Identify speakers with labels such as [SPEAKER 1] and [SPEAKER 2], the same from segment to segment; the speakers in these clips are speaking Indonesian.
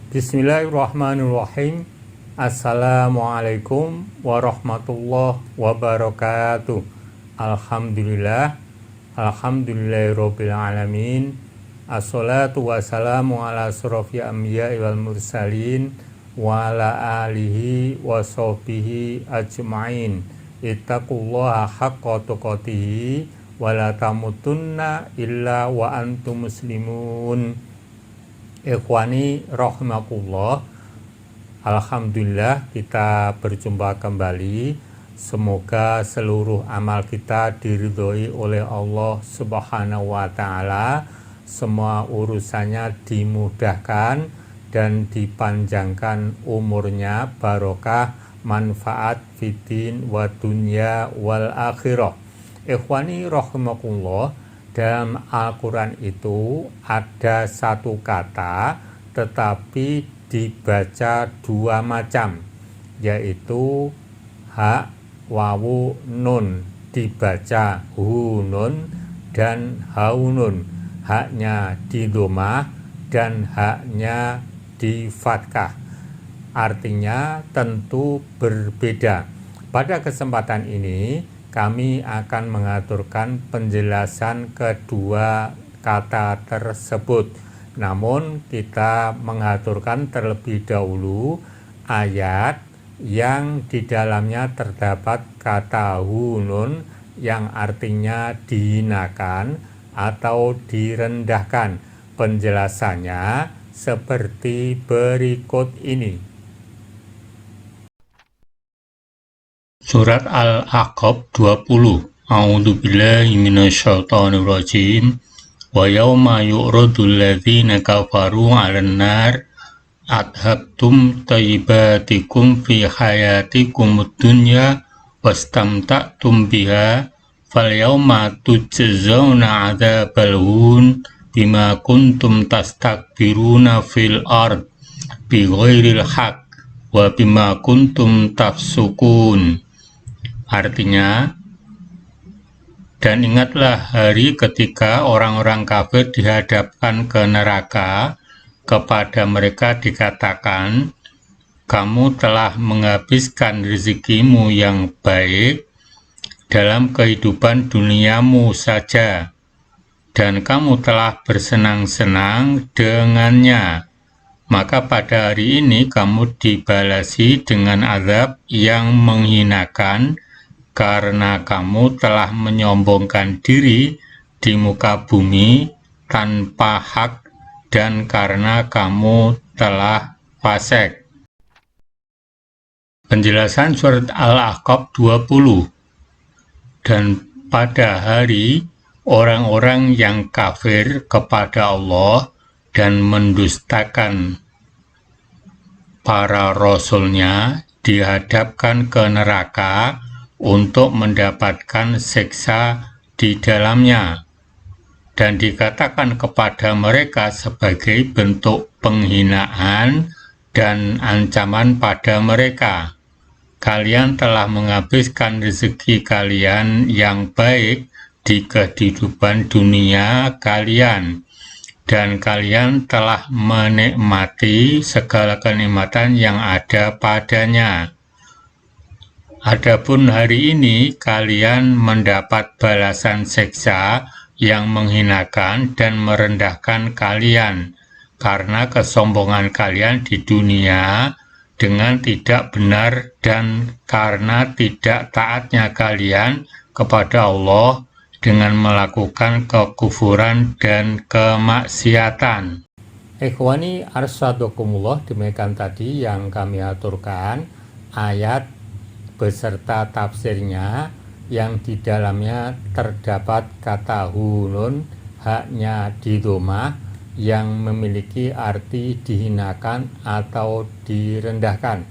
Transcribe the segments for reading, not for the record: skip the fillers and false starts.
[SPEAKER 1] Bismillahirrahmanirrahim. Assalamualaikum warahmatullahi wabarakatuh. Alhamdulillahirabbil alamin. Assalatu wassalamu ala asyrofil anbiya'i wal mursalin wa ala alihi wa sahbihi ajmain. Ittaqullaha haqqa tuqatih wa la tamutunna illa wa antum muslimun. Ikhwani rahimakumullah. Alhamdulillah kita berjumpa kembali. Semoga seluruh amal kita diridhoi oleh Allah Subhanahu wa taala. Semua urusannya dimudahkan dan dipanjangkan umurnya, barokah, manfaat fiddin wa dunya wal akhirah. Ikhwani rahimakumullah, dalam Al-Quran itu ada satu kata tetapi dibaca dua macam, yaitu ha, wawu, nun, dibaca hunun dan haunun. Haknya di domah dan haknya di fathah. Artinya tentu berbeda. Pada kesempatan ini kami akan mengaturkan penjelasan kedua kata tersebut. Namun kita mengaturkan terlebih dahulu ayat yang di dalamnya terdapat kata hunun yang artinya dihinakan atau direndahkan. Penjelasannya seperti berikut ini.
[SPEAKER 2] Surat Al-Ahqaf 20. A'udzu billahi minasyaitonir rajim. Wa yauma yu'radul ladzina kafaru 'alan nar adhabtum thayyibatikum fi hayatikumud dunya wastamta'tum biha fal yauma tujzauna 'adzabal hun bima kuntum tastakbiruna fil ard bighairil haqq wa bima kuntum tafsukun. Artinya, dan ingatlah hari ketika orang-orang kafir dihadapkan ke neraka, kepada mereka dikatakan, kamu telah menghabiskan rezekimu yang baik dalam kehidupan duniamu saja, dan kamu telah bersenang-senang dengannya. Maka pada hari ini kamu dibalasi dengan azab yang menghinakan, karena kamu telah menyombongkan diri di muka bumi tanpa hak dan karena kamu telah fasik. Penjelasan surat Al-Ahqaf 20. Dan pada hari orang-orang yang kafir kepada Allah dan mendustakan para rasulnya dihadapkan ke neraka untuk mendapatkan siksa di dalamnya, dan dikatakan kepada mereka sebagai bentuk penghinaan dan ancaman pada mereka, kalian telah menghabiskan rezeki kalian yang baik di kehidupan dunia kalian, dan kalian telah menikmati segala kenikmatan yang ada padanya. Adapun hari ini kalian mendapat balasan siksa yang menghinakan dan merendahkan kalian karena kesombongan kalian di dunia dengan tidak benar dan karena tidak taatnya kalian kepada Allah dengan melakukan kekufuran dan kemaksiatan.
[SPEAKER 1] Ikhwani arsyadakumullah, demikian tadi yang kami aturkan ayat beserta tafsirnya yang di dalamnya terdapat kata hunun, haknya di domah, yang memiliki arti dihinakan atau direndahkan.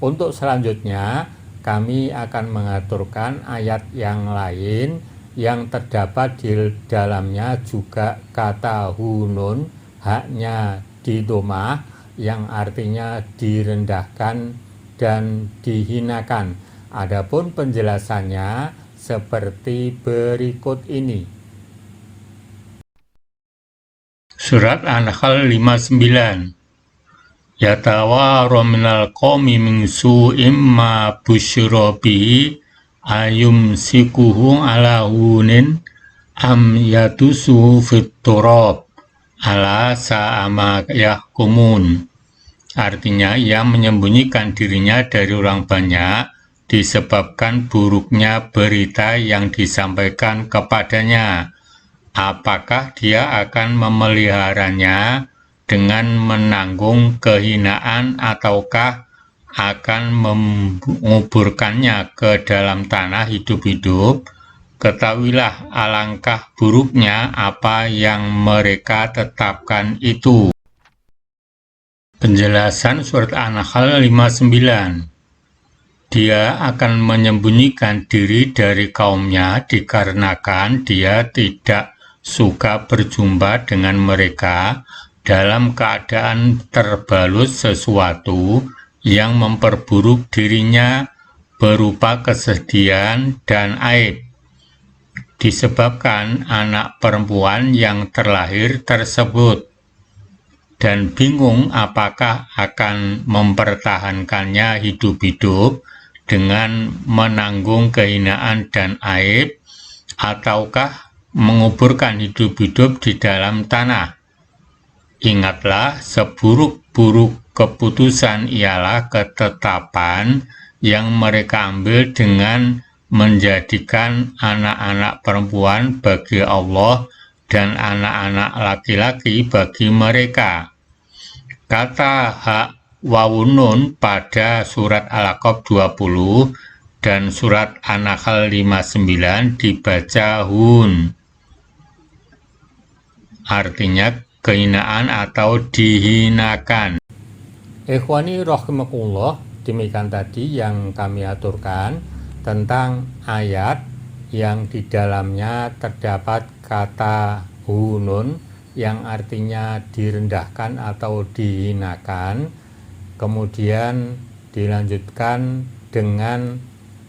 [SPEAKER 1] Untuk selanjutnya kami akan mengaturkan ayat yang lain yang terdapat di dalamnya juga kata hunun, haknya di domah, yang artinya direndahkan dan dihinakan. Adapun penjelasannya seperti berikut ini.
[SPEAKER 2] Surat An-Nahl 59. yatawara minal qaumi min su'im ma busyira bihi ayumsikuhu ala hunin am yatusuhu fit turab ala sa'ama yahkumun. Artinya, ia menyembunyikan dirinya dari orang banyak disebabkan buruknya berita yang disampaikan kepadanya. Apakah dia akan memeliharanya dengan menanggung kehinaan ataukah akan menguburkannya ke dalam tanah hidup-hidup? Ketahuilah alangkah buruknya apa yang mereka tetapkan itu. Penjelasan surat An-Nahl 59. Dia akan menyembunyikan diri dari kaumnya dikarenakan dia tidak suka berjumpa dengan mereka dalam keadaan terbalut sesuatu yang memperburuk dirinya berupa kesedihan dan aib, disebabkan anak perempuan yang terlahir tersebut, dan bingung apakah akan mempertahankannya hidup-hidup dengan menanggung kehinaan dan aib, ataukah menguburkan hidup-hidup di dalam tanah. Ingatlah, seburuk-buruk keputusan ialah ketetapan yang mereka ambil dengan menjadikan anak-anak perempuan bagi Allah dan anak-anak laki-laki bagi mereka. Kata hak wawunun pada surat Al-Aqab 20 dan surat An-Nahl 59 dibaca hun. Artinya kehinaan atau dihinakan.
[SPEAKER 1] Ikhwani rahimakumullah, demikian tadi yang kami aturkan tentang ayat yang di dalamnya terdapat kata hunun yang artinya direndahkan atau dihinakan, kemudian dilanjutkan dengan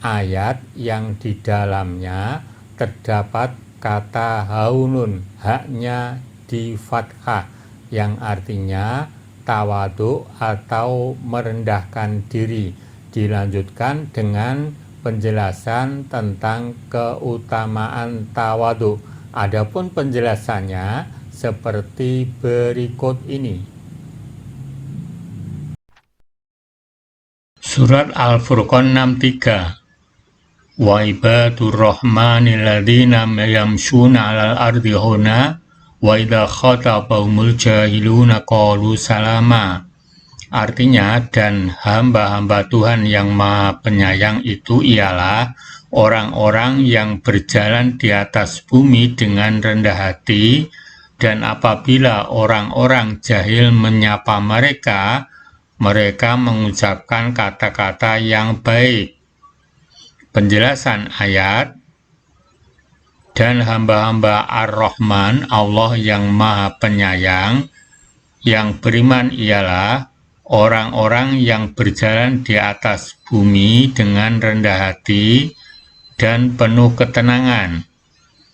[SPEAKER 1] ayat yang di dalamnya terdapat kata haunun, haknya di fathah, yang artinya tawadu atau merendahkan diri, dilanjutkan dengan penjelasan tentang keutamaan tawadu. Adapun penjelasannya seperti berikut ini.
[SPEAKER 2] Surat Al-Furqan 63. Wa ibadur rahmanil ladzina yamshuna 'alal ardi hauna wa idza khatabahumul jahiluna qalu salama. Artinya, dan hamba-hamba Tuhan yang Maha Penyayang itu ialah orang-orang yang berjalan di atas bumi dengan rendah hati, dan apabila orang-orang jahil menyapa mereka, mereka mengucapkan kata-kata yang baik. Penjelasan ayat, dan hamba-hamba Ar-Rahman, Allah yang Maha Penyayang, yang beriman ialah orang-orang yang berjalan di atas bumi dengan rendah hati dan penuh ketenangan.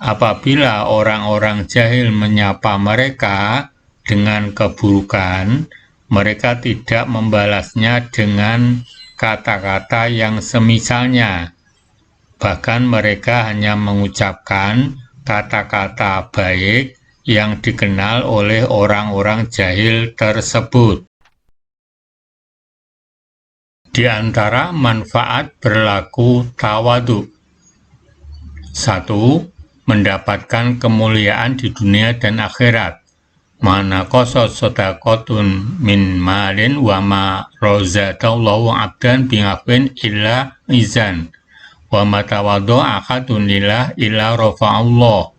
[SPEAKER 2] Apabila orang-orang jahil menyapa mereka dengan keburukan, mereka tidak membalasnya dengan kata-kata yang semisalnya. Bahkan mereka hanya mengucapkan kata-kata baik yang dikenal oleh orang-orang jahil tersebut. Di antara manfaat berlaku tawadu. 1. Mendapatkan kemuliaan di dunia dan akhirat. Mana qasas sadaqatun min malin wa ma razaqallahu 'abdan bi'afwin illa izan wa ma tawadda'a ahadun lillah illa rafa'allah.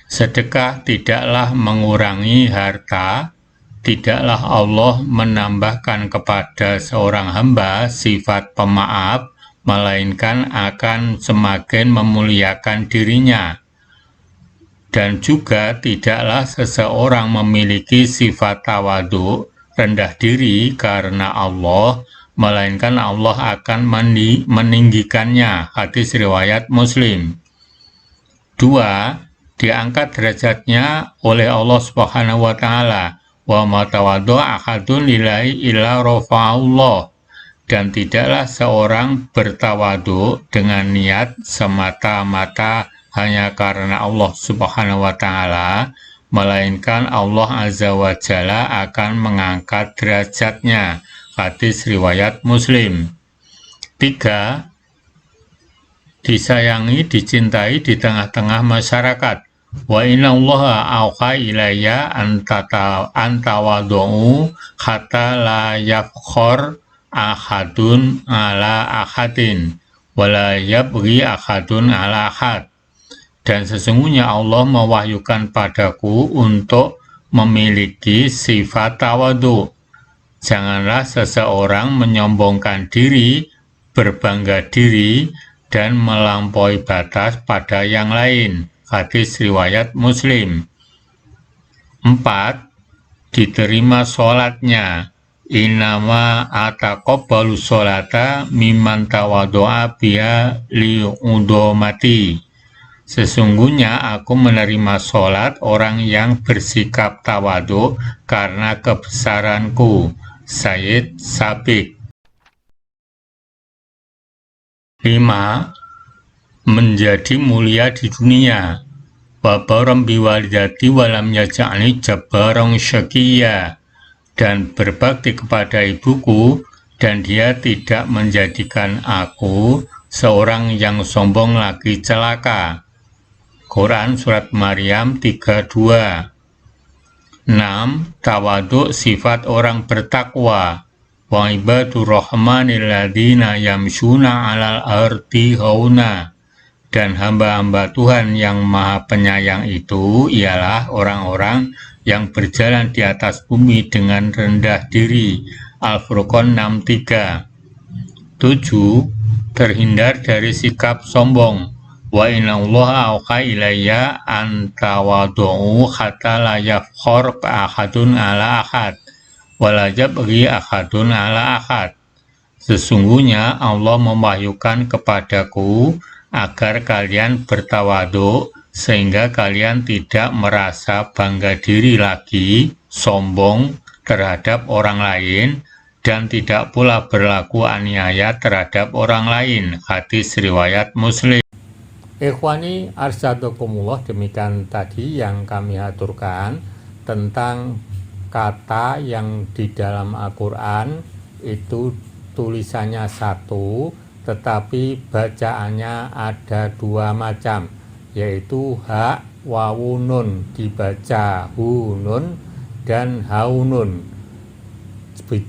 [SPEAKER 2] Sedekah tidaklah mengurangi harta, tidaklah Allah menambahkan kepada seorang hamba sifat pemaaf, melainkan akan semakin memuliakan dirinya. Dan juga tidaklah seseorang memiliki sifat tawadu, rendah diri karena Allah, melainkan Allah akan meninggikannya. Hadis riwayat Muslim. 2. Diangkat derajatnya oleh Allah Subhanahu wa Ta'ala, wa ma tawaddu'a ahadun lillahi illa rafa'allah, dan tidaklah seorang bertawadu dengan niat semata-mata hanya karena Allah Subhanahu wa Ta'ala, melainkan Allah Azza wa Jalla akan mengangkat derajatnya. Hadis riwayat Muslim. 3. Disayangi, dicintai di tengah-tengah masyarakat. Wa inna allaha auha ilayya antawadu'u hatta la yafkhor ahadun ala ahadin wala yabghi ahadun ala ahad. Dan sesungguhnya Allah mewahyukan padaku untuk memiliki sifat tawadu. Janganlah seseorang menyombongkan diri, berbangga diri, dan melampaui batas pada yang lain. Hadis riwayat Muslim. 4. Diterima sholatnya. Innama ataqabbalu sholata mimman tawadu'a biha li'udomati. Sesungguhnya aku menerima sholat orang yang bersikap tawadu karena kebesaranku. Sayyid Sabiq. 5. Menjadi mulia di dunia. Babaram biwalidati walam yaja'ni jabbarong syakiyya, dan berbakti kepada ibuku, dan dia tidak menjadikan aku seorang yang sombong lagi celaka. Quran Surat Maryam 32. 6. Tawaduk sifat orang bertakwa. Wa ibadur rahmanil ladzina yamshuna 'alal ardi hauna, dan hamba-hamba Tuhan yang Maha Penyayang itu ialah orang-orang yang berjalan di atas bumi dengan rendah diri. Al-Furqan 63. 7. Terhindar dari sikap sombong. Wa inna allaha auha ilayya antawadu'u hatta la yafkhor ahadun ala ahad wala yabghi ahadun ala ahad. Sesungguhnya Allah mewahyukan kepadaku agar kalian bertawadu sehingga kalian tidak merasa bangga diri lagi, sombong terhadap orang lain, dan tidak pula berlaku aniaya terhadap orang lain. Hadis riwayat Muslim.
[SPEAKER 1] Ikhwani arsyadakumullah, demikian tadi yang kami aturkan tentang kata yang di dalam Al-Quran itu tulisannya satu, tetapi bacaannya ada dua macam, yaitu ha wawu nun dibaca hunun dan haunun,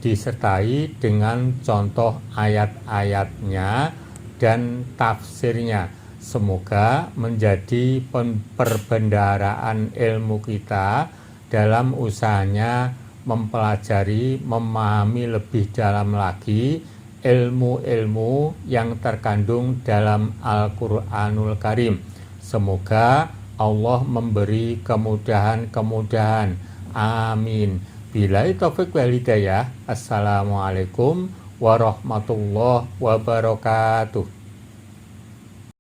[SPEAKER 1] disertai dengan contoh ayat-ayatnya dan tafsirnya. Semoga menjadi perbendaharaan ilmu kita dalam usahanya mempelajari, memahami lebih dalam lagi ilmu-ilmu yang terkandung dalam Al-Quranul Karim. Semoga Allah memberi kemudahan-kemudahan. Amin. Billahi taufiq wal hidayah. Assalamualaikum warahmatullahi wabarakatuh.